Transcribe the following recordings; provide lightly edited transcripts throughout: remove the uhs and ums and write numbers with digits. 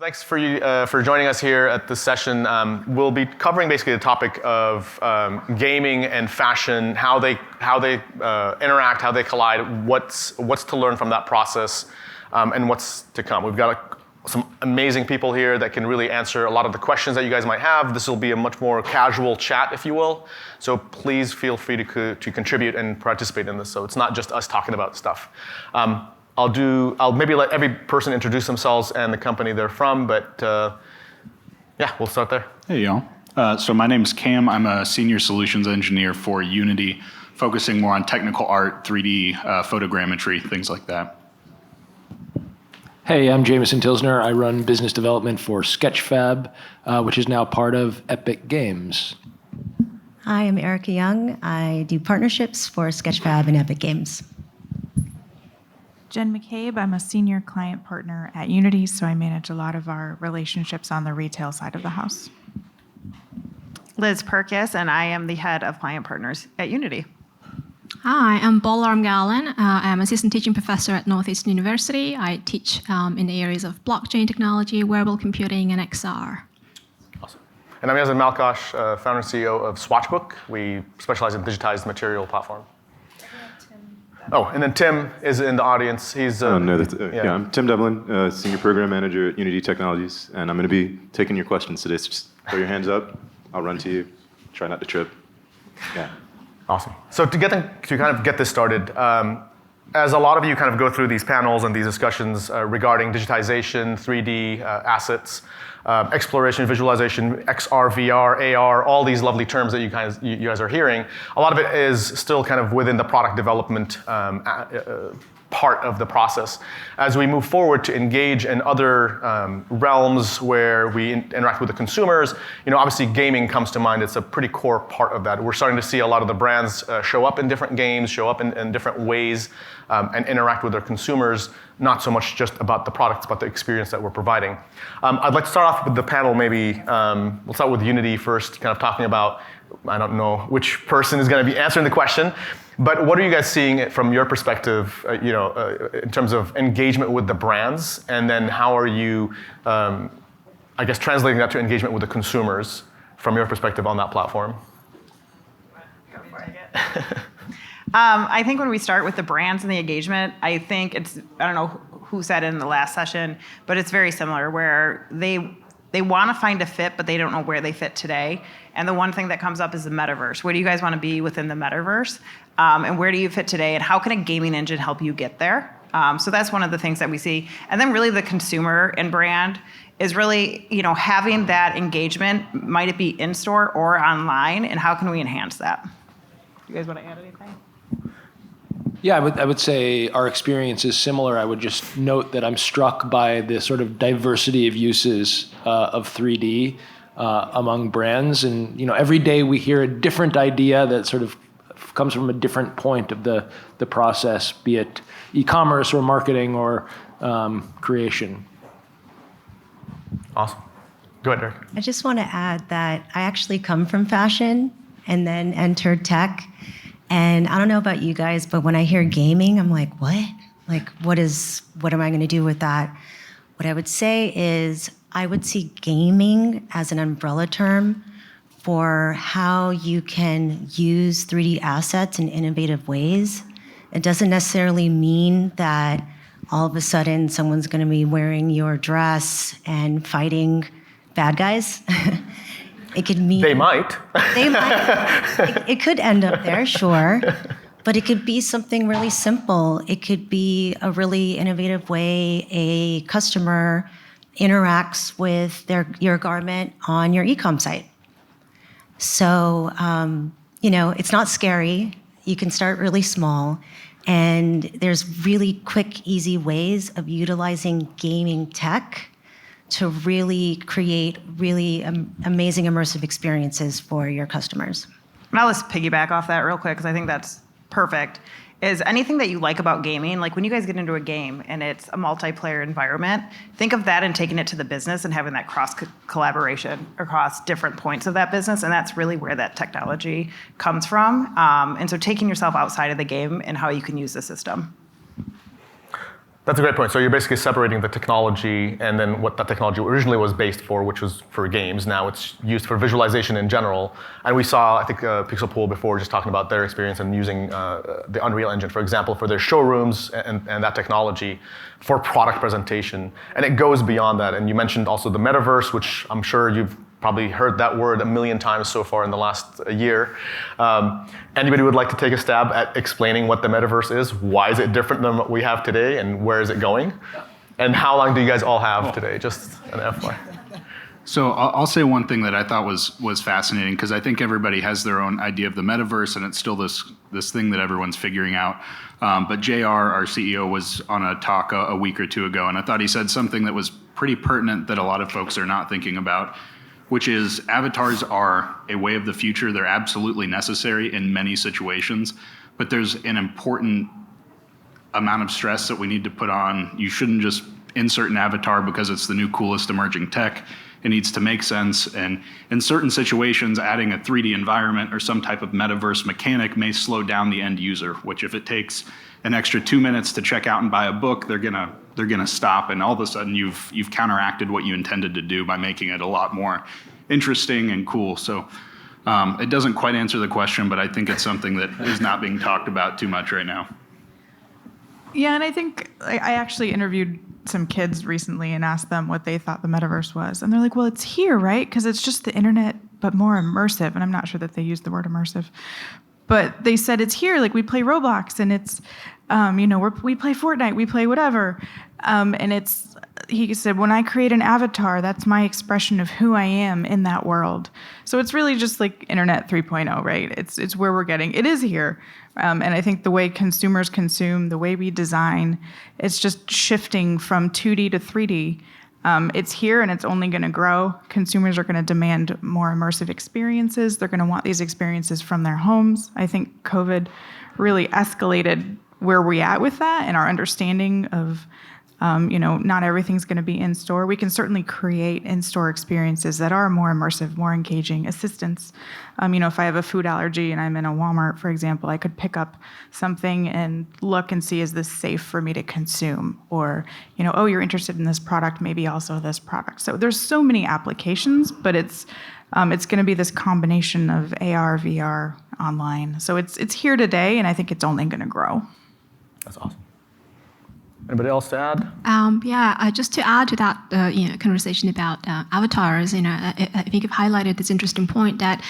Thanks for joining us here at this session. We'll be covering basically the topic of gaming and fashion, how they interact, how they collide, what's to learn from that process, and what's to come. We've got some amazing people here that can really answer a lot of the questions that you guys might have. This will be a much more casual chat, if you will. So please feel free to contribute and participate in this. So it's not just us talking about stuff. I'll maybe let every person introduce themselves and the company they're from, but yeah, we'll start there. Hey, y'all. So my name's Cam. I'm a senior solutions engineer for Unity, focusing more on technical art, 3D photogrammetry, things like that. Hey, I'm Jameson Tilsner. I run business development for Sketchfab, which is now part of Epic Games. Hi, I'm Erica Young. I do partnerships for Sketchfab and Epic Games. Jen McCabe, I'm a senior client partner at Unity, so I manage a lot of our relationships on the retail side of the house. Liz Perkis, and I am the head of client partners at Unity. Hi, I'm Bola Ramgalan. I'm assistant teaching professor at Northeastern University. I teach in the areas of blockchain technology, wearable computing, and XR. Awesome. And I'm Yazan Malkosh, founder and CEO of Swatchbook. We specialize in digitized material platform. Oh, and then Tim is in the audience. He's yeah, I'm Tim Devlin, senior program manager at Unity Technologies, and I'm going to be taking your questions today. So just throw your hands up. I'll run to you. Try not to trip. Yeah. Awesome. So to kind of get this started, as a lot of you kind of go through these panels and these discussions regarding digitization, 3D assets, exploration, visualization, XR, VR, AR, all these lovely terms that you guys are hearing, a lot of it is still kind of within the product development part of the process. As we move forward to engage in other realms where we interact with the consumers, obviously gaming comes to mind. It's a pretty core part of that. We're starting to see a lot of the brands show up in different games, show up in different ways, and interact with their consumers, not so much just about the products, but the experience that we're providing. I'd like to start off with the panel maybe. We'll start with Unity first, kind of talking about, I don't know which person is going to be answering the question, but what are you guys seeing from your perspective, in terms of engagement with the brands, and then how are you, I guess, translating that to engagement with the consumers from your perspective on that platform? Go for it. I think when we start with the brands and the engagement, I think I don't know who said it in the last session, but it's very similar where they want to find a fit, but they don't know where they fit today. And the one thing that comes up is the metaverse. Where do you guys want to be within the metaverse? And where do you fit today? And how can a gaming engine help you get there? So that's one of the things that we see. And then really the consumer and brand is really, having that engagement, might it be in-store or online, and how can we enhance that? Do you guys want to add anything? Yeah, I would say our experience is similar. I would just note that I'm struck by the sort of diversity of uses of 3D among brands. And every day we hear a different idea that sort of comes from a different point of the process, be it e-commerce or marketing or creation. Awesome. Go ahead, Derek. I just want to add that I actually come from fashion and then entered tech. And I don't know about you guys, but when I hear gaming, I'm like, what? Like, what am I going to do with that? What I would say is I would see gaming as an umbrella term for how you can use 3D assets in innovative ways. It doesn't necessarily mean that all of a sudden someone's going to be wearing your dress and fighting bad guys. It could mean they might. They might. It could end up there, sure. But it could be something really simple. It could be a really innovative way a customer interacts with your garment on your e-com site. So, it's not scary. You can start really small. And there's really quick, easy ways of utilizing gaming tech to really create really amazing immersive experiences for your customers. And I'll just piggyback off that real quick because I think that's perfect. Is anything that you like about gaming, like when you guys get into a game and it's a multiplayer environment, think of that and taking it to the business and having that cross collaboration across different points of that business. And that's really where that technology comes from. And so taking yourself outside of the game and how you can use the system. That's a great point. So you're basically separating the technology and then what that technology originally was based for, which was for games. Now it's used for visualization in general. And we saw, I think, Pixel Pool before just talking about their experience and using the Unreal Engine, for example, for their showrooms and that technology for product presentation. And it goes beyond that. And you mentioned also the Metaverse, which I'm sure you've probably heard that word a million times so far in the last year. Anybody would like to take a stab at explaining what the Metaverse is? Why is it different than what we have today, and where is it going? And how long do you guys all have today? Just an FYI. So I'll say one thing that I thought was fascinating, because I think everybody has their own idea of the metaverse, and it's still this thing that everyone's figuring out. But JR, our CEO, was on a talk a week or two ago, and I thought he said something that was pretty pertinent that a lot of folks are not thinking about, which is avatars are a way of the future. They're absolutely necessary in many situations, but there's an important amount of stress that we need to put on. You shouldn't just insert an avatar because it's the new coolest emerging tech. It needs to make sense. And in certain situations, adding a 3D environment or some type of metaverse mechanic may slow down the end user, which if it takes an extra 2 minutes to check out and buy a book, they're gonna stop, and all of a sudden you've counteracted what you intended to do by making it a lot more interesting and cool. So it doesn't quite answer the question, but I think it's something that is not being talked about too much right now. Yeah, and I think I actually interviewed some kids recently and asked them what they thought the metaverse was. And they're like, well, it's here, right? Because it's just the internet, but more immersive. And I'm not sure that they used the word immersive. But they said it's here, like we play Roblox, and it's, we play Fortnite, we play whatever. And he said, when I create an avatar, that's my expression of who I am in that world. So it's really just like Internet 3.0, right? It's where we're getting. It is here. And I think the way consumers consume, the way we design, it's just shifting from 2D to 3D. It's here and it's only going to grow. Consumers are going to demand more immersive experiences. They're going to want these experiences from their homes. I think COVID really escalated where we're at with that and our understanding of, not everything's going to be in store. We can certainly create in-store experiences that are more immersive, more engaging, assistance. If I have a food allergy and I'm in a Walmart, for example, I could pick up something and look and see, is this safe for me to consume? Or, oh, you're interested in this product, maybe also this product. So there's so many applications, but it's going to be this combination of AR, VR, online. So it's here today, and I think it's only going to grow. That's awesome. Anybody else to add? Just to add to that, conversation about avatars, I think you've highlighted this interesting point that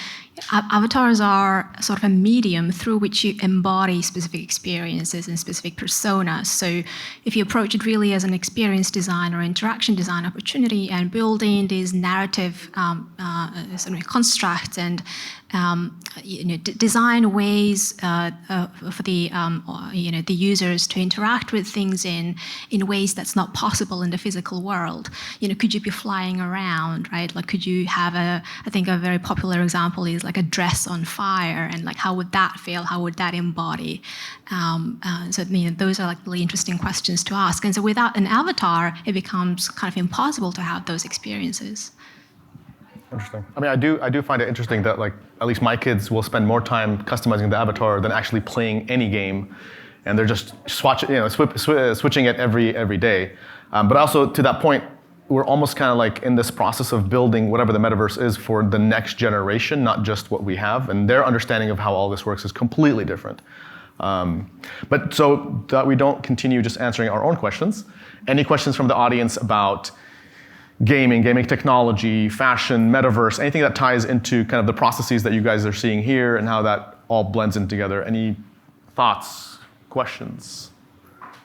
avatars are sort of a medium through which you embody specific experiences and specific personas. So if you approach it really as an experience design or interaction design opportunity and building these narrative sort of constructs and design ways for the users to interact with things in ways that's not possible in the physical world. Could you be flying around, right? Like, could you have I think a very popular example is like a dress on fire, and like how would that feel? How would that embody? So those are like really interesting questions to ask. And so without an avatar, it becomes kind of impossible to have those experiences. Interesting. I mean, I do find it interesting that like at least my kids will spend more time customizing the avatar than actually playing any game, and they're just switching it every day. But also to that point, we're almost kind of like in this process of building whatever the metaverse is for the next generation, not just what we have, and their understanding of how all this works is completely different. But so that we don't continue just answering our own questions, any questions from the audience about gaming technology, fashion, metaverse, anything that ties into kind of the processes that you guys are seeing here and how that all blends in together? Any thoughts, questions?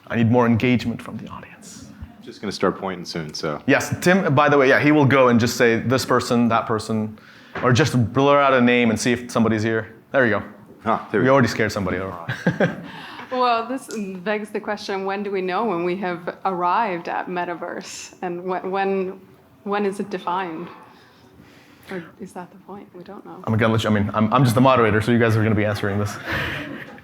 I need more engagement from the audience. Just going to start pointing soon, so. Yes, Tim, by the way, he will go and just say this person, that person, or just blur out a name and see if somebody's here. There you go. We already scared somebody over. Well, this begs the question, when do we know when we have arrived at metaverse? And when is it defined? Or is that the point? We don't know. I'm going to let you, I'm just the moderator, so you guys are going to be answering this.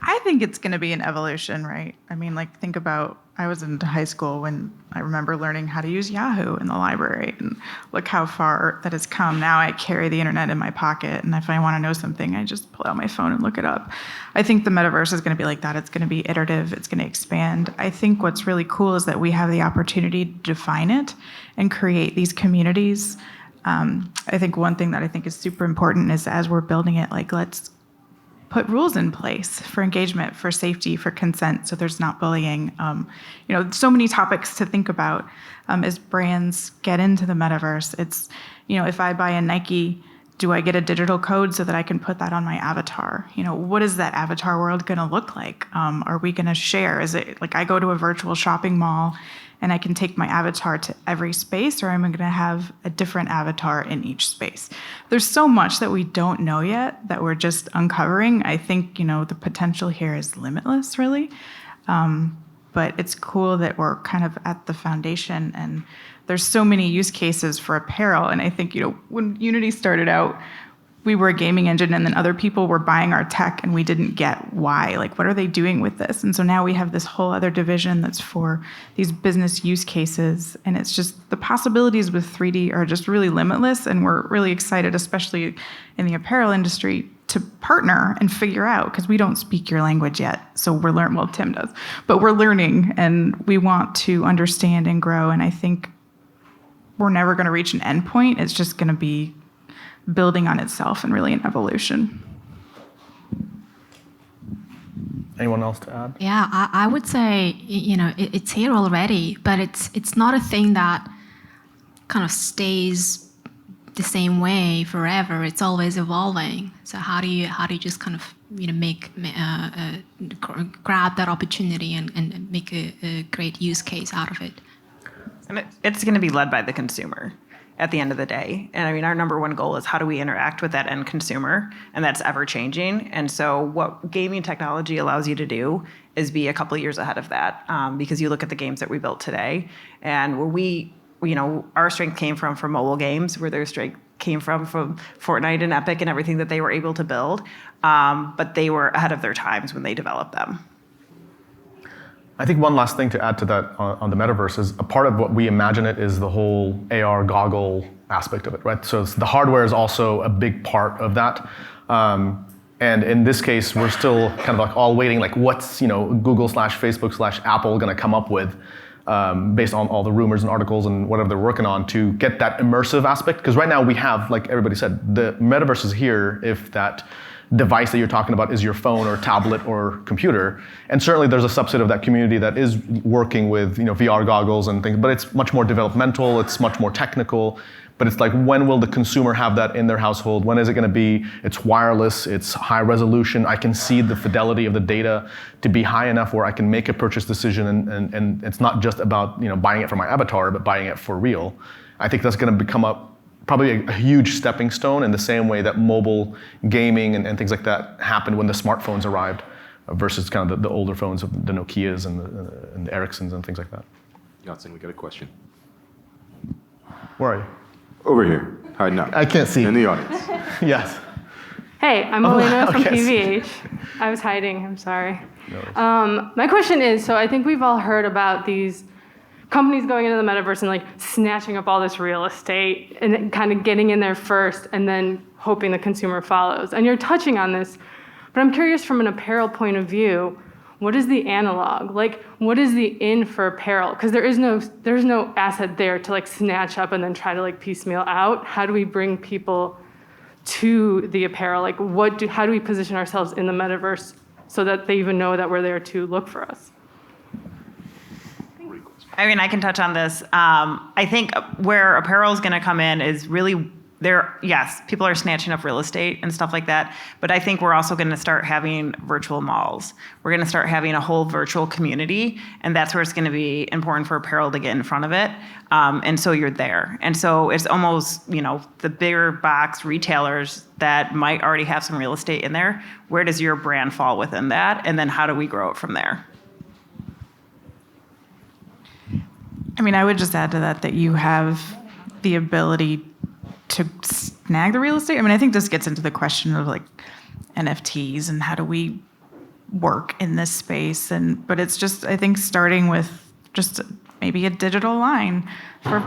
I think it's going to be an evolution, right? I mean, like, think about, I was in high school when I remember learning how to use Yahoo in the library, and look how far that has come. Now I carry the internet in my pocket, and if I want to know something, I just pull out my phone and look it up. I think the metaverse is going to be like that. It's going to be iterative. It's going to expand. I think what's really cool is that we have the opportunity to define it and create these communities. I think one thing that I think is super important is, as we're building it, like, let's put rules in place for engagement, for safety, for consent, so there's not bullying. So many topics to think about as brands get into the metaverse. It's, if I buy a Nike, do I get a digital code so that I can put that on my avatar? What is that avatar world going to look like? Are we going to share? Is it like I go to a virtual shopping mall and I can take my avatar to every space, or am I going to have a different avatar in each space? There's so much that we don't know yet that we're just uncovering. I think, the potential here is limitless, really. But it's cool that we're kind of at the foundation, and there's so many use cases for apparel. And I think, when Unity started out, we were a gaming engine, and then other people were buying our tech, and we didn't get why. Like, what are they doing with this? And so now we have this whole other division that's for these business use cases. And it's just, the possibilities with 3D are just really limitless. And we're really excited, especially in the apparel industry, to partner and figure out, because we don't speak your language yet. So we're learning, well, Tim does, but we're learning, and we want to understand and grow. And I think we're never going to reach an endpoint. It's just going to be building on itself and really an evolution. Anyone else to add? Yeah, I would say, it's here already, but it's not a thing that kind of stays the same way forever. It's always evolving. So how do you just kind of grab that opportunity and make a great use case out of it? And it's going to be led by the consumer at the end of the day. And I mean, our number one goal is, how do we interact with that end consumer? And that's ever changing. And so what gaming technology allows you to do is be a couple of years ahead of that, because you look at the games that we built today, and where our strength came from mobile games, where their strength came from Fortnite and Epic and everything that they were able to build. But they were ahead of their times when they developed them. I think one last thing to add to that on the metaverse is, a part of what we imagine it is the whole AR goggle aspect of it, right? So the hardware is also a big part of that. And in this case, we're still kind of like all waiting, like, what's Google/Facebook/Apple going to come up with, based on all the rumors and articles and whatever they're working on, to get that immersive aspect. Because right now we have, like everybody said, the metaverse is here if that device that you're talking about is your phone or tablet or computer. And certainly there's a subset of that community that is working with VR goggles and things, but it's much more developmental, it's much more technical. But it's like, when will the consumer have that in their household? When is it going to be? It's wireless, it's high resolution. I can see the fidelity of the data to be high enough where I can make a purchase decision, and it's not just about buying it for my avatar, but buying it for real. I think that's going to become probably a huge stepping stone, in the same way that mobile gaming and things like that happened when the smartphones arrived, versus kind of the older phones of the Nokias and the Ericssons and things like that. Johnson, we got a question. Where are you? Over here, hiding out. I can't see. In the audience. Yes. Hey, I'm Elena from yes. PVH. I was hiding, I'm sorry. My question is, so I think we've all heard about these companies going into the metaverse and like snatching up all this real estate and then kind of getting in there first and then hoping the consumer follows. And you're touching on this, but I'm curious, from an apparel point of view, what is the analog? Like, what is the in for apparel? Because there's no asset there to like snatch up and then try to like piecemeal out. How do we bring people to the apparel? Like, how do we position ourselves in the metaverse so that they even know that we're there to look for us? I mean, I can touch on this. I think where apparel is going to come in is really yes, people are snatching up real estate and stuff like that, but I think we're also going to start having virtual malls. We're going to start having a whole virtual community, and that's where it's going to be important for apparel to get in front of it. And so you're there. And so it's almost, the bigger box retailers that might already have some real estate in there, where does your brand fall within that? And then how do we grow it from there? I mean, I would just add to that you have the ability to snag the real estate. I mean, I think this gets into the question of like NFTs and how do we work in this space. But it's just, I think, starting with just maybe a digital line for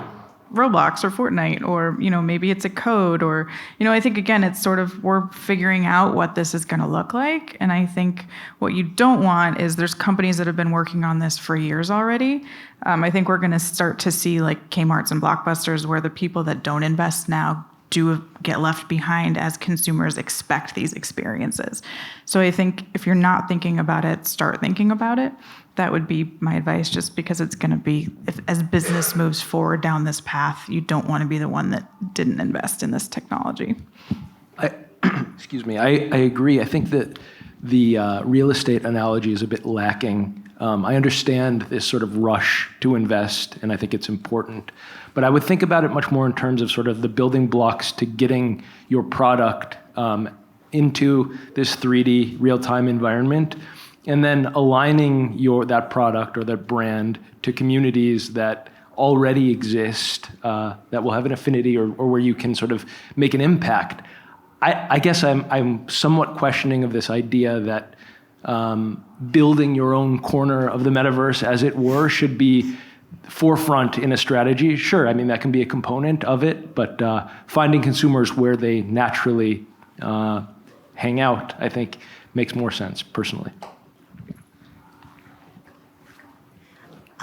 Roblox or Fortnite, or, maybe it's a code, or, I think, again, it's sort of, we're figuring out what this is going to look like. And I think what you don't want is, there's companies that have been working on this for years already. I think we're going to start to see like Kmart's and Blockbusters, where the people that don't invest now do get left behind as consumers expect these experiences. So I think if you're not thinking about it, start thinking about it. That would be my advice, just because it's going to be, as business moves forward down this path, you don't want to be the one that didn't invest in this technology. Excuse me. I agree. I think that the real estate analogy is a bit lacking. I understand this sort of rush to invest, and I think it's important. But I would think about it much more in terms of sort of the building blocks to getting your product into this 3D real-time environment, and then aligning that product or that brand to communities that already exist, that will have an affinity, or where you can sort of make an impact. I guess I'm somewhat questioning of this idea that building your own corner of the metaverse, as it were, should be forefront in a strategy. Sure, I mean, that can be a component of it, but finding consumers where they naturally hang out, I think, makes more sense, personally.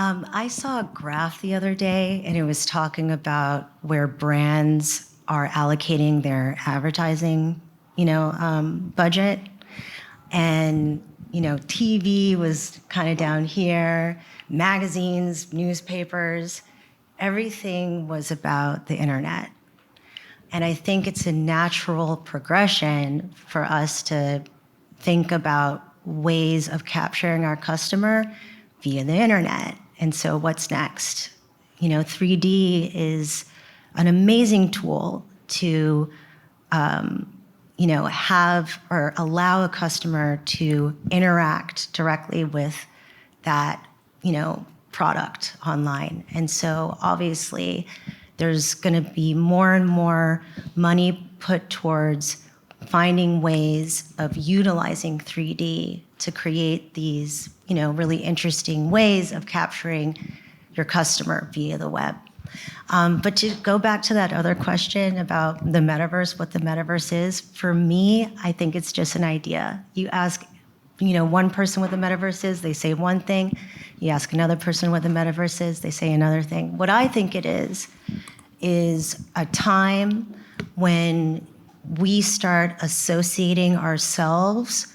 I saw a graph the other day, and it was talking about where brands are allocating their advertising, budget. And, TV was kind of down here, magazines, newspapers, everything was about the internet. And I think it's a natural progression for us to think about ways of capturing our customer via the internet. And so what's next? 3D is an amazing tool to, have or allow a customer to interact directly with that, product online. And so obviously there's going to be more and more money put towards finding ways of utilizing 3D to create these, really interesting ways of capturing your customer via the web. But to go back to that other question about the metaverse, what the metaverse is, for me, I think it's just an idea. You ask, one person what the metaverse is, they say one thing. You ask another person what the metaverse is, they say another thing. What I think it is a time when we start associating ourselves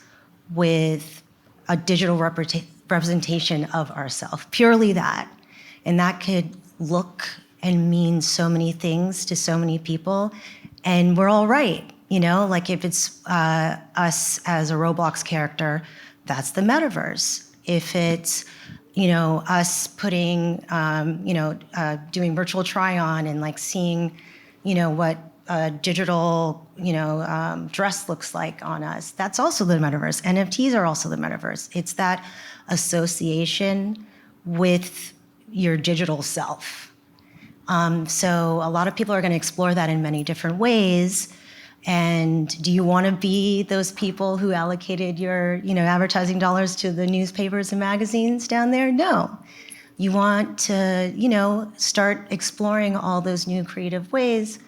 with a digital representation of ourselves, purely that. And that could look and mean so many things to so many people. And we're all right, like if it's us as a Roblox character, that's the metaverse. If it's, us putting, doing virtual try on and like seeing, what a digital, dress looks like on us, that's also the metaverse. NFTs are also the metaverse. It's that association with your digital self. So a lot of people are going to explore that in many different ways. And do you want to be those people who allocated your, advertising dollars to the newspapers and magazines down there? No. You want to, start exploring all those new creative ways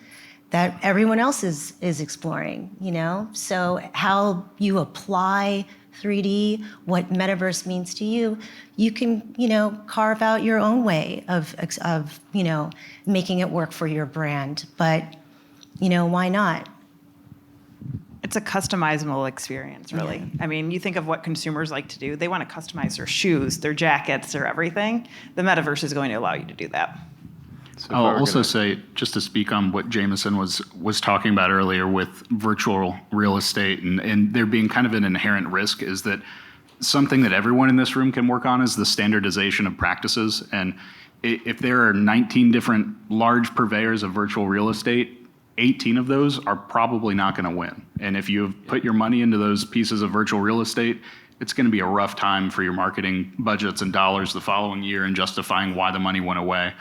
that everyone else is exploring, So how you apply 3D, what metaverse means to you, you can, carve out your own way of making it work for your brand. But, why not? It's a customizable experience, really. Yeah. I mean, you think of what consumers like to do. They want to customize their shoes, their jackets, their everything. The metaverse is going to allow you to do that. So I'll also say, just to speak on what Jameson was talking about earlier with virtual real estate and there being kind of an inherent risk, is that something that everyone in this room can work on is the standardization of practices. And if there are 19 different large purveyors of virtual real estate, 18 of those are probably not going to win. And if you've put your money into those pieces of virtual real estate, it's going to be a rough time for your marketing budgets and dollars the following year and justifying why the money went away.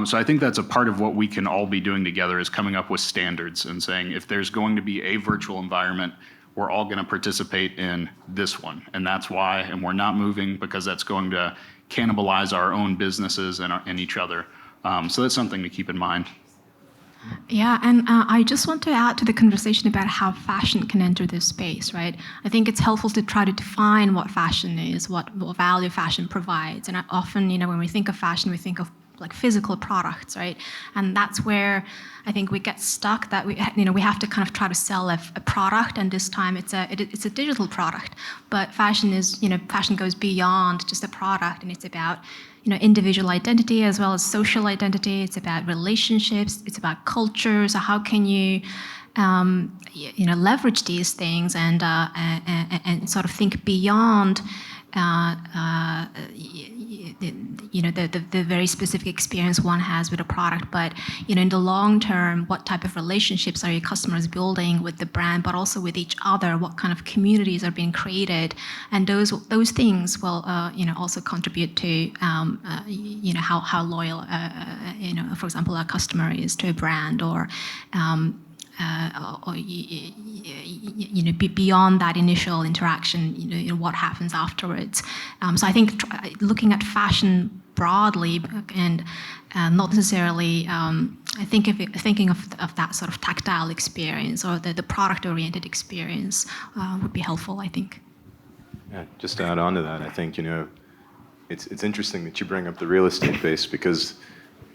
So I think that's a part of what we can all be doing together, is coming up with standards and saying, if there's going to be a virtual environment, we're all going to participate in this one. And that's why, and we're not moving because that's going to cannibalize our own businesses and each other. So that's something to keep in mind. Yeah, and I just want to add to the conversation about how fashion can enter this space, right? I think it's helpful to try to define what fashion is, what value fashion provides. And often, when we think of fashion, we think of like physical products, right? And that's where I think we get stuck, that we have to kind of try to sell a product, and this time it's a digital product. But fashion goes beyond just a product, and it's about individual identity as well as social identity. It's about relationships. It's about culture. So how can you, leverage these things and sort of think beyond, the very specific experience one has with a product, but in the long term, what type of relationships are your customers building with the brand, but also with each other? What kind of communities are being created, and those things will also contribute to how loyal for example, a customer is to a brand, or beyond that initial interaction, what happens afterwards. So I think looking at fashion broadly and not necessarily thinking of that sort of tactile experience or the product-oriented experience would be helpful, I think. Yeah, just to add on to that, I think it's interesting that you bring up the real estate base, because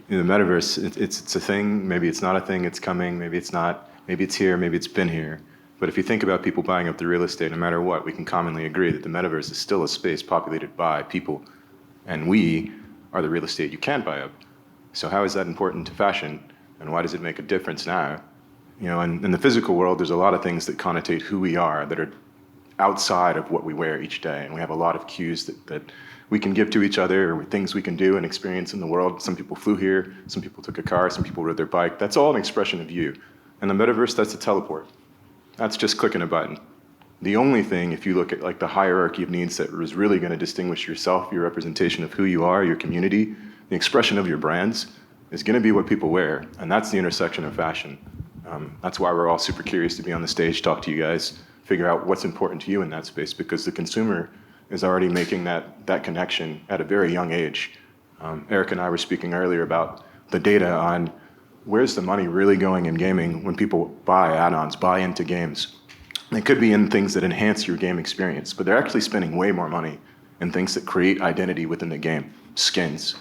the metaverse, it's a thing. Maybe it's not a thing. It's coming. Maybe it's not. Maybe it's here. Maybe it's been here. But if you think about people buying up the real estate, no matter what, we can commonly agree that the metaverse is still a space populated by people, and we are the real estate you can't buy up. So how is that important to fashion, and why does it make a difference now? In the physical world, there's a lot of things that connotate who we are that are outside of what we wear each day, and we have a lot of cues that we can give to each other, or things we can do and experience in the world. Some people flew here, some people took a car, some people rode their bike. That's all an expression of you. And the metaverse, that's a teleport. That's just clicking a button. The only thing, if you look at like the hierarchy of needs that is really going to distinguish yourself, your representation of who you are, your community, the expression of your brands, is going to be what people wear. And that's the intersection of fashion. That's why we're all super curious to be on the stage, talk to you guys, figure out what's important to you in that space, because the consumer is already making that connection at a very young age. Eric and I were speaking earlier about the data on where's the money really going in gaming when people buy add-ons, buy into games. It could be in things that enhance your game experience, but they're actually spending way more money in things that create identity within the game, skins,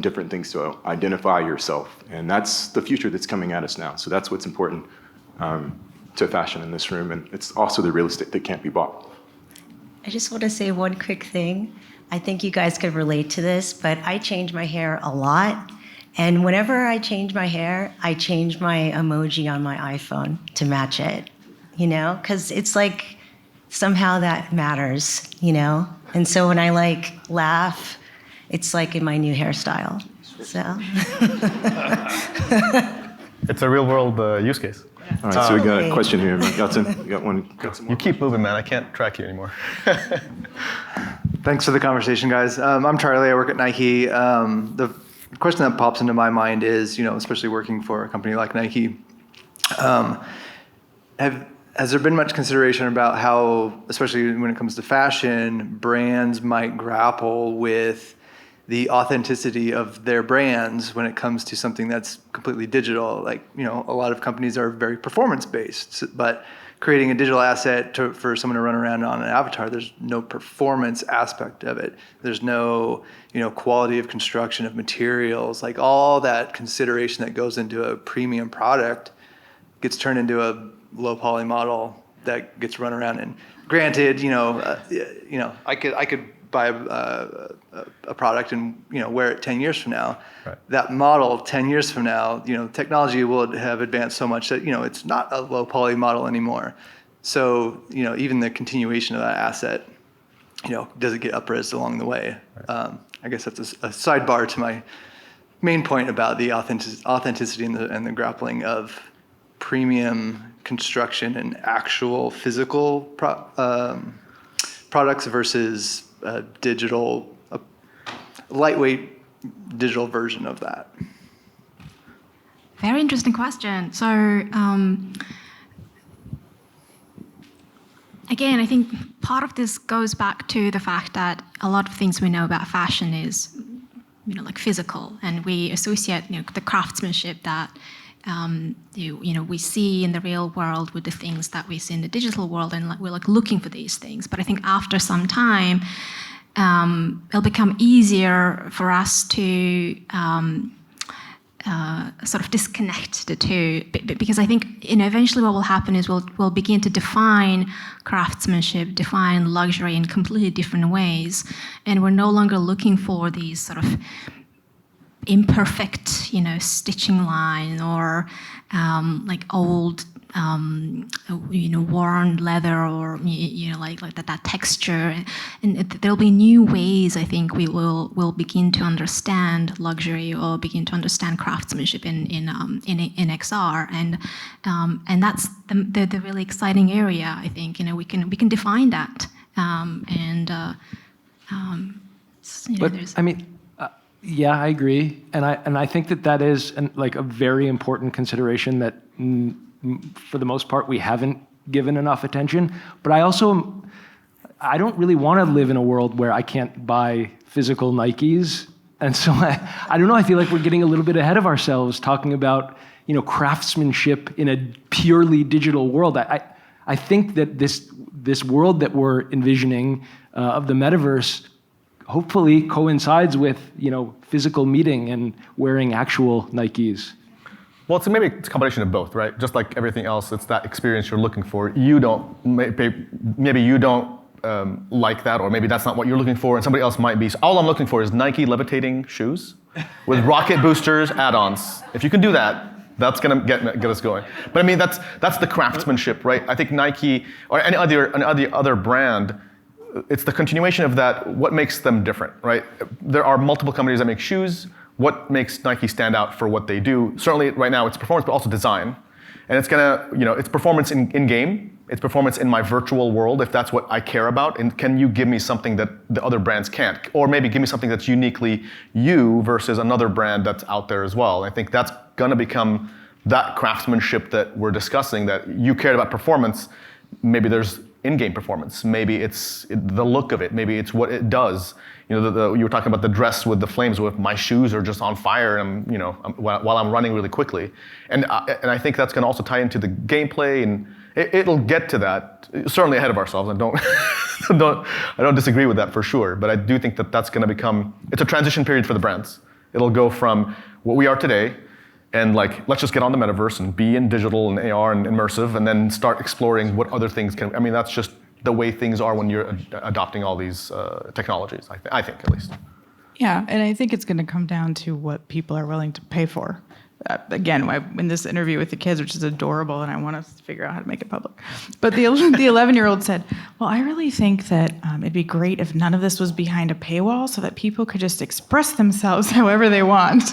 different things to identify yourself. And that's the future that's coming at us now. So that's what's important to fashion in this room, and it's also the real estate that can't be bought. I just want to say one quick thing. I think you guys could relate to this, but I change my hair a lot. And whenever I change my hair, I change my emoji on my iPhone to match it, because it's like somehow that matters, And so when I laugh, it's like in my new hairstyle. So It's a real world use case. All right, so we got a question here. Yatsen, you got one? You keep moving, man. I can't track you anymore. Thanks for the conversation, guys. I'm Charlie. I work at Nike. The question that pops into my mind is, especially working for a company like Nike, has there been much consideration about how, especially when it comes to fashion, brands might grapple with the authenticity of their brands when it comes to something that's completely digital? A lot of companies are very performance-based, but creating a digital asset for someone to run around on an avatar, there's no performance aspect of it. There's no, quality of construction of materials. All that consideration that goes into a premium product gets turned into a low poly model that gets run around. And granted, I could buy a product and wear it 10 years from now. Right. That model 10 years from now, technology will have advanced so much that it's not a low poly model anymore. So even the continuation of that asset, does it get up-res along the way? Right. I guess that's a sidebar to my main point about the authenticity and the grappling of premium construction and actual physical products versus a lightweight digital version of that. Very interesting question. So again, I think part of this goes back to the fact that a lot of things we know about fashion is, like physical, and we associate, the craftsmanship that we see in the real world with the things that we see in the digital world, and we're looking for these things. But I think after some time, it'll become easier for us to sort of disconnect the two, because I think eventually what will happen is we'll begin to define craftsmanship, define luxury in completely different ways, and we're no longer looking for these sort of imperfect, stitching line or like old, worn leather, or like that texture. And there'll be new ways, I think, we'll begin to understand luxury or begin to understand craftsmanship in XR, and that's the really exciting area. I think we can define that, But I mean. Yeah, I agree, and I think that is like a very important consideration that, for the most part, we haven't given enough attention. But I don't really want to live in a world where I can't buy physical Nikes, and so I don't know. I feel like we're getting a little bit ahead of ourselves talking about craftsmanship in a purely digital world. I think that this world that we're envisioning of the metaverse hopefully coincides with physical meeting and wearing actual Nikes. Well, maybe it's a combination of both, right? Just like everything else, it's that experience you're looking for. You don't, maybe you don't like that, or maybe that's not what you're looking for, and somebody else might be. So all I'm looking for is Nike levitating shoes with rocket boosters, add-ons. If you can do that, that's gonna get us going. But I mean, that's the craftsmanship, right? I think Nike or any other brand, it's the continuation of that. What makes them different, right? There are multiple companies that make shoes. What makes Nike stand out for what they do? Certainly right now it's performance, but also design. And it's gonna, it's performance in game, it's performance in my virtual world, if that's what I care about. And can you give me something that the other brands can't? Or maybe give me something that's uniquely you versus another brand that's out there as well. I think that's gonna become that craftsmanship that we're discussing, that you cared about performance. Maybe there's in-game performance. Maybe it's the look of it. Maybe it's what it does. You were talking about the dress with the flames. With my shoes are just on fire, and while I'm running really quickly, and I think that's going to also tie into the gameplay, and it'll get to that. Certainly ahead of ourselves. I don't disagree with that for sure. But I do think that that's going to become. It's a transition period for the brands. It'll go from what we are today, and let's just get on the metaverse and be in digital and AR and immersive, and then start exploring what other things can. I mean, that's just the way things are when you're adopting all these technologies. I think, at least. Yeah, and I think it's going to come down to what people are willing to pay for. Again, in this interview with the kids, which is adorable, and I want us to figure out how to make it public. But the 11-year-old said, well, I really think that it'd be great if none of this was behind a paywall so that people could just express themselves however they want.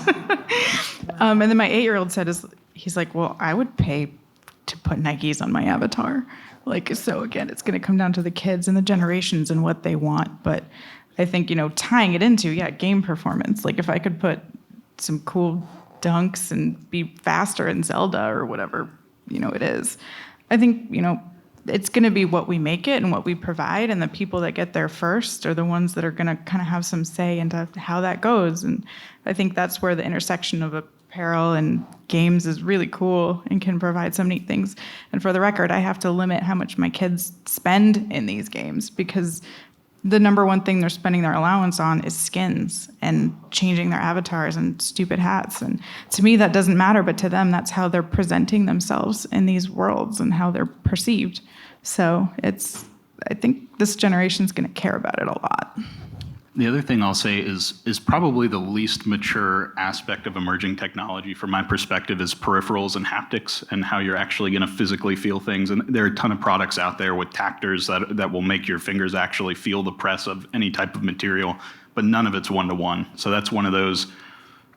And then my 8-year-old said, he's like, well, I would pay to put Nikes on my avatar. So again, it's going to come down to the kids and the generations and what they want. But I think, tying it into, game performance. If I could put some cool dunks and be faster in Zelda or whatever, it is. I think, it's going to be what we make it and what we provide, and the people that get there first are the ones that are going to kind of have some say into how that goes. And I think that's where the intersection of apparel and games is really cool and can provide some neat things. And for the record, I have to limit how much my kids spend in these games, because the number one thing they're spending their allowance on is skins and changing their avatars and stupid hats. And to me, that doesn't matter, but to them, that's how they're presenting themselves in these worlds and how they're perceived. So I think this generation's going to care about it a lot. The other thing I'll say is probably the least mature aspect of emerging technology from my perspective is peripherals and haptics, and how you're actually going to physically feel things. And there are a ton of products out there with tactors that will make your fingers actually feel the press of any type of material, but none of it's one-to-one. So that's one of those.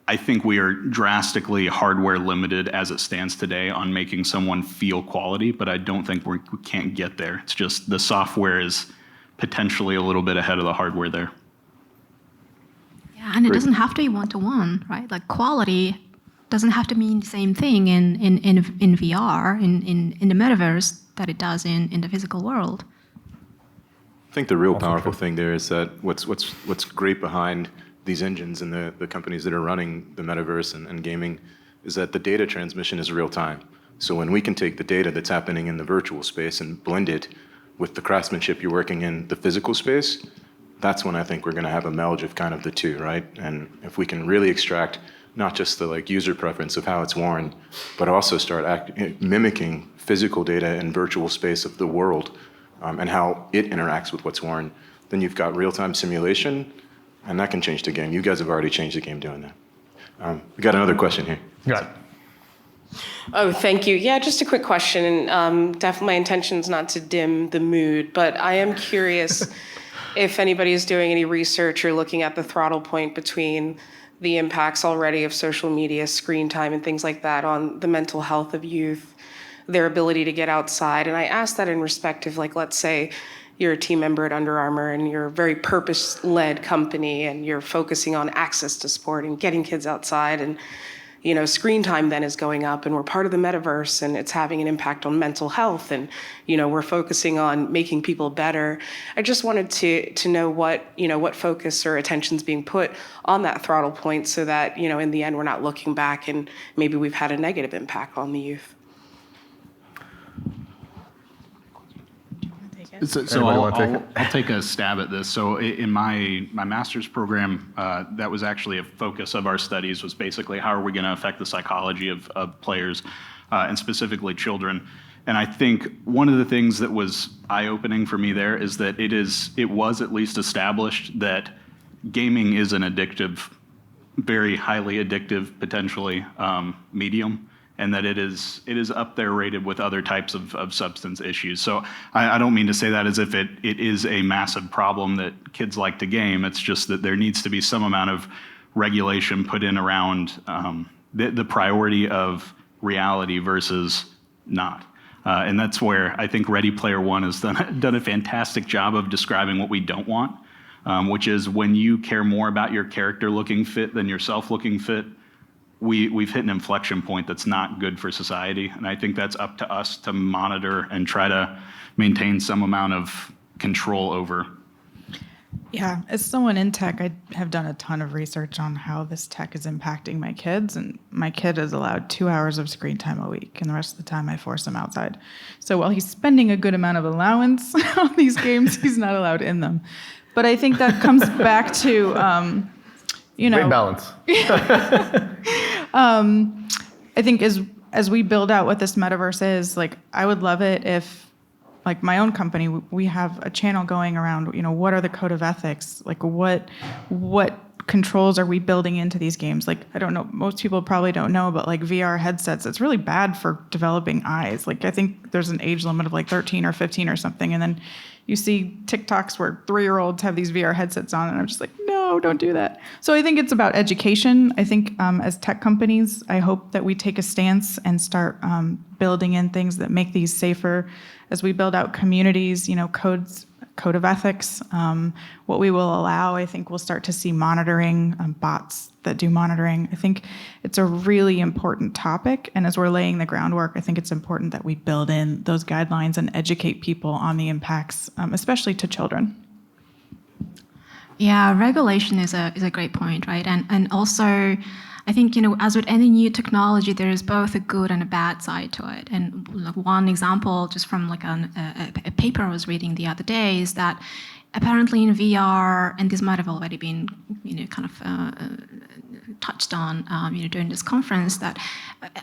I think we are drastically hardware limited as it stands today on making someone feel quality, but I don't think we can't get there. It's just the software is potentially a little bit ahead of the hardware there. Yeah, and it doesn't have to be one-to-one, right? Quality doesn't have to mean the same thing in VR, in the metaverse, that it does in the physical world. think the real powerful thing there is that what's great behind these engines and the companies that are running the metaverse and gaming is that the data transmission is real time. So when we can take the data that's happening in the virtual space and blend it with the craftsmanship you're working in the physical space, that's when I think we're going to have a merge of kind of the two, right? And if we can really extract not just the like user preference of how it's worn, but also start mimicking physical data and virtual space of the world and how it interacts with what's worn, then you've got real-time simulation, and that can change the game. You guys have already changed the game doing that. We got another question here. Got it. Oh, thank you. Yeah, just a quick question. Definitely my intention is not to dim the mood, but I am curious if anybody is doing any research or looking at the throttle point between the impacts already of social media, screen time, and things like that on the mental health of youth, their ability to get outside. And I ask that in respect of, like, let's say you're a team member at Under Armour and you're a very purpose-led company and you're focusing on access to sport and getting kids outside, and you know, screen time then is going up, and we're part of the metaverse and it's having an impact on mental health, and you know, we're focusing on making people better. I just wanted to know what focus or attention's being put on that throttle point, so that, you know, in the end we're not looking back and maybe we've had a negative impact on the youth. So I'll take a stab at this. So in my master's program, that was actually a focus of our studies, was basically how are we going to affect the psychology of players, and specifically children. And I think one of the things that was eye-opening for me there is that it was at least established that gaming is an addictive, very highly addictive, potentially, medium, and that it is up there rated with other types of substance issues. So I don't mean to say that as if it is a massive problem that kids like to game. It's just that there needs to be some amount of regulation put in around the priority of reality versus not. And that's where I think Ready Player One has done a fantastic job of describing what we don't want, which is when you care more about your character looking fit than yourself looking fit, we've hit an inflection point that's not good for society. And I think that's up to us to monitor and try to maintain some amount of control over. Yeah, as someone in tech, I have done a ton of research on how this tech is impacting my kids, and my kid is allowed 2 hours of screen time a week, and the rest of the time I force him outside. So while he's spending a good amount of allowance on these games, he's not allowed in them. But I think that comes back to, Great balance. I think as we build out what this metaverse is, like, I would love it if, like, my own company, we have a channel going around, you know, what are the code of ethics? Like, what controls are we building into these games? Like, I don't know, most people probably don't know, but like VR headsets, it's really bad for developing eyes. Like, I think there's an age limit of like 13 or 15 or something. And then you see TikToks where 3-year-olds have these VR headsets on, and I'm just like, no, don't do that. So I think it's about education. I think as tech companies, I hope that we take a stance and start building in things that make these safer. As we build out communities, you know, code of ethics, what we will allow, I think we'll start to see monitoring, bots that do monitoring. I think it's a really important topic, and as we're laying the groundwork, I think it's important that we build in those guidelines and educate people on the impacts, especially to children. Yeah, regulation is a great point, right? And also, I think, you know, as with any new technology, there is both a good and a bad side to it. And like one example, just from like a paper I was reading the other day, is that apparently in VR, and this might have already been, you know, kind of touched on, you know, during this conference, that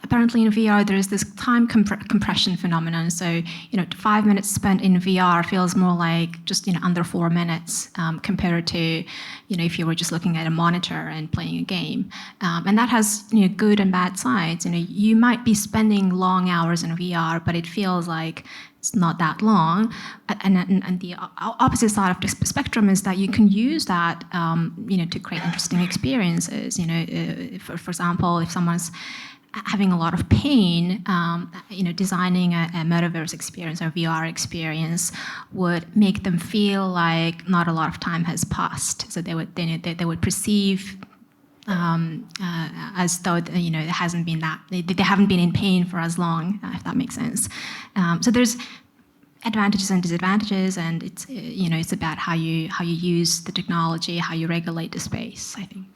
apparently in VR there is this time compression phenomenon. So, you know, 5 minutes spent in VR feels more like just, you know, under 4 minutes compared to, you know, if you were just looking at a monitor and playing a game. And that has, you know, good and bad sides. You know, you might be spending long hours in VR, but it feels like it's not that long. And the opposite side of the spectrum is that you can use that, you know, to create interesting experiences. You know, for example, if someone's having a lot of pain, you know, designing a metaverse experience or VR experience would make them feel like not a lot of time has passed. So they would perceive as though, you know, it hasn't been that, they haven't been in pain for as long, if that makes sense. So there's advantages and disadvantages, and it's it's about how you use the technology, how you regulate the space, I think.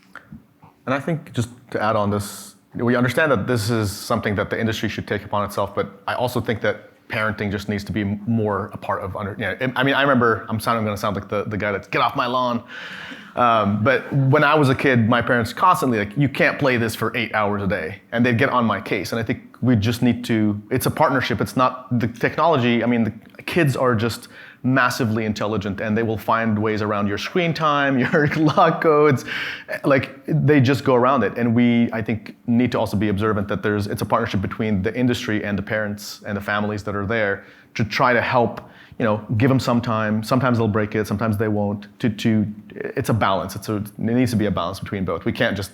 And I think just to add on this, we understand that this is something that the industry should take upon itself, but I also think that parenting just needs to be more a part of I mean, I remember, I'm going to sound like the guy that's get off my lawn. But when I was a kid, my parents constantly like, you can't play this for 8 hours a day. And they'd get on my case. And I think we just need to, it's a partnership. It's not the technology. I mean, the kids are just massively intelligent and they will find ways around your screen time, your lock codes. Like they just go around it. And we, I think, need to also be observant that it's a partnership between the industry and the parents and the families that are there to try to help, give them some time. Sometimes they'll break it, sometimes they won't. It's a balance. It needs to be a balance between both. We can't just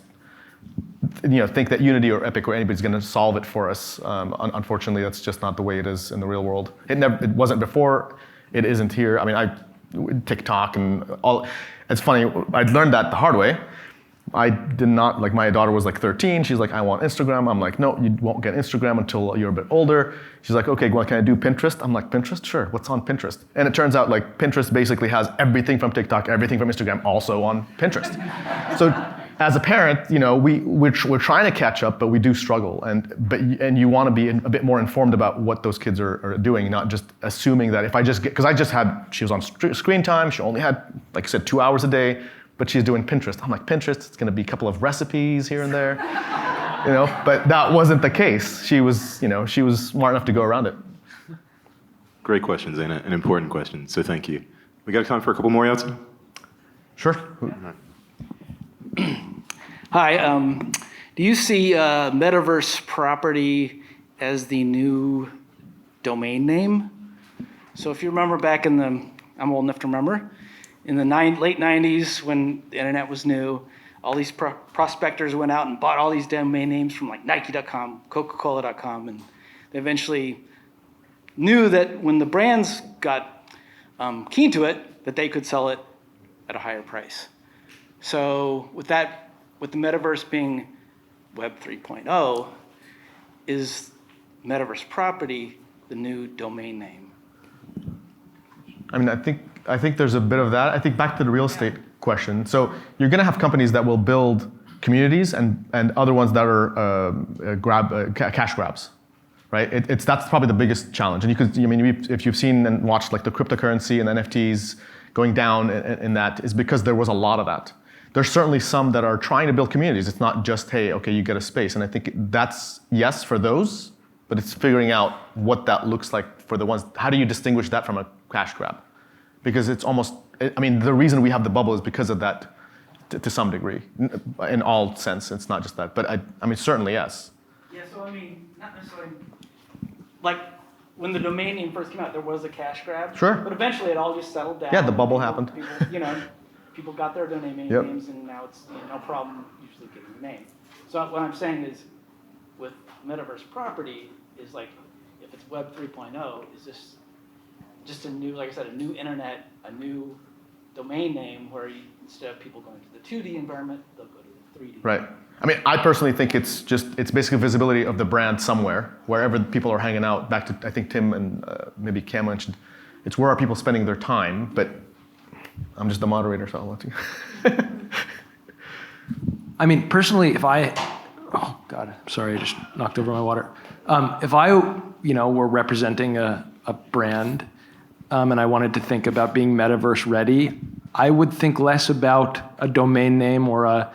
think that Unity or Epic or anybody's going to solve it for us. Unfortunately, that's just not the way it is in the real world. It wasn't before. It isn't here. I mean, TikTok and all. It's funny. I learned that the hard way. I did not, like my daughter was like 13. She's like, I want Instagram. I'm like, no, you won't get Instagram until you're a bit older. She's like, okay, well, can I do Pinterest? I'm like, Pinterest? Sure, what's on Pinterest? And it turns out like Pinterest basically has everything from TikTok, everything from Instagram also on Pinterest. So as a parent, we're trying to catch up, but we do struggle. And you want to be a bit more informed about what those kids are doing, not just assuming that if I just because she was on screen time, she only had, like I said, 2 hours a day, but she's doing Pinterest. I'm like, Pinterest, it's going to be a couple of recipes here and there, but that wasn't the case. She was smart enough to go around it. Great question, Zaina, an important question, so thank you. We got time for a couple more, Yeltsin? Sure. Hi, do you see Metaverse property as the new domain name? So if you remember back I'm old enough to remember, in the late 90s when the internet was new, all these prospectors went out and bought all these domain names from like Nike.com, Coca-Cola.com, and they eventually knew that when the brands got keen to it, that they could sell it at a higher price. So with the Metaverse being Web 3.0, is Metaverse property the new domain name? I mean, I think there's a bit of that. I think back to the real estate question. So you're going to have companies that will build communities and other ones that are cash grabs, right? That's probably the biggest challenge. And if you've seen and watched like the cryptocurrency and NFTs going down in that, is because there was a lot of that. There's certainly some that are trying to build communities. It's not just, hey, okay, you get a space. And I think that's yes for those, but it's figuring out what that looks like for the ones. How do you distinguish that from a cash grab? Because it's almost, the reason we have the bubble is because of that to some degree. In all sense, it's not just that. But certainly yes. Yeah, so not necessarily, like when the domain name first came out, there was a cash grab. Sure. But eventually it all just settled down. Yeah, the bubble happened. People got their domain names, Yep. and now it's no problem usually getting the name. So what I'm saying is, with Metaverse property, is like, if it's Web 3.0, is this just a new, like I said, a new internet, a new domain name where instead of people going to the 2D environment, they'll go to the 3D. Right. I personally think it's basically visibility of the brand somewhere, wherever people are hanging out. Back to, I think Tim and maybe Cam mentioned, it's where are people spending their time, but I'm just the moderator, so I'll let you. Personally, oh God, sorry, I just knocked over my water. If I, were representing a brand, and I wanted to think about being metaverse ready, I would think less about a domain name or a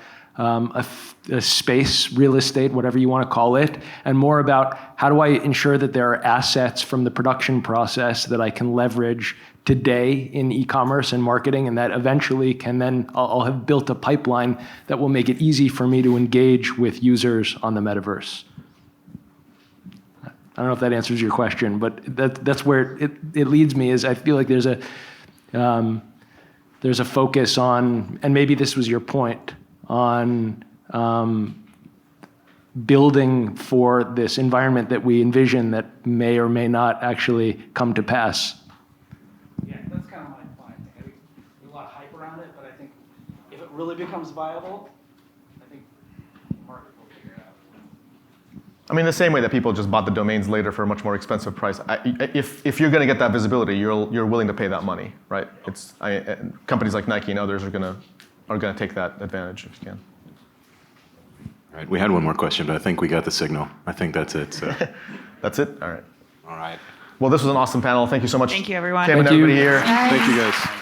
space, real estate, whatever you want to call it, and more about how do I ensure that there are assets from the production process that I can leverage today in e-commerce and marketing, and that eventually I'll have built a pipeline that will make it easy for me to engage with users on the metaverse. I don't know if that answers your question, but that's where it leads me. Is I feel like there's a focus on, and maybe this was your point, on building for this environment that we envision that may or may not actually come to pass. Yeah, that's kind of my point. I think there's a lot of hype around it, but I think if it really becomes viable, I think the market will figure it out. I mean, the same way that people just bought the domains later for a much more expensive price. If you're going to get that visibility, you're willing to pay that money, right? Companies like Nike and others are going to take that advantage if you can. All right, we had one more question, but I think we got the signal. I think that's it. So. That's it? All right. All right. Well, this was an awesome panel. Thank you so much. Thank you, everyone. Cam and Thank you. everybody here. Thank you, guys.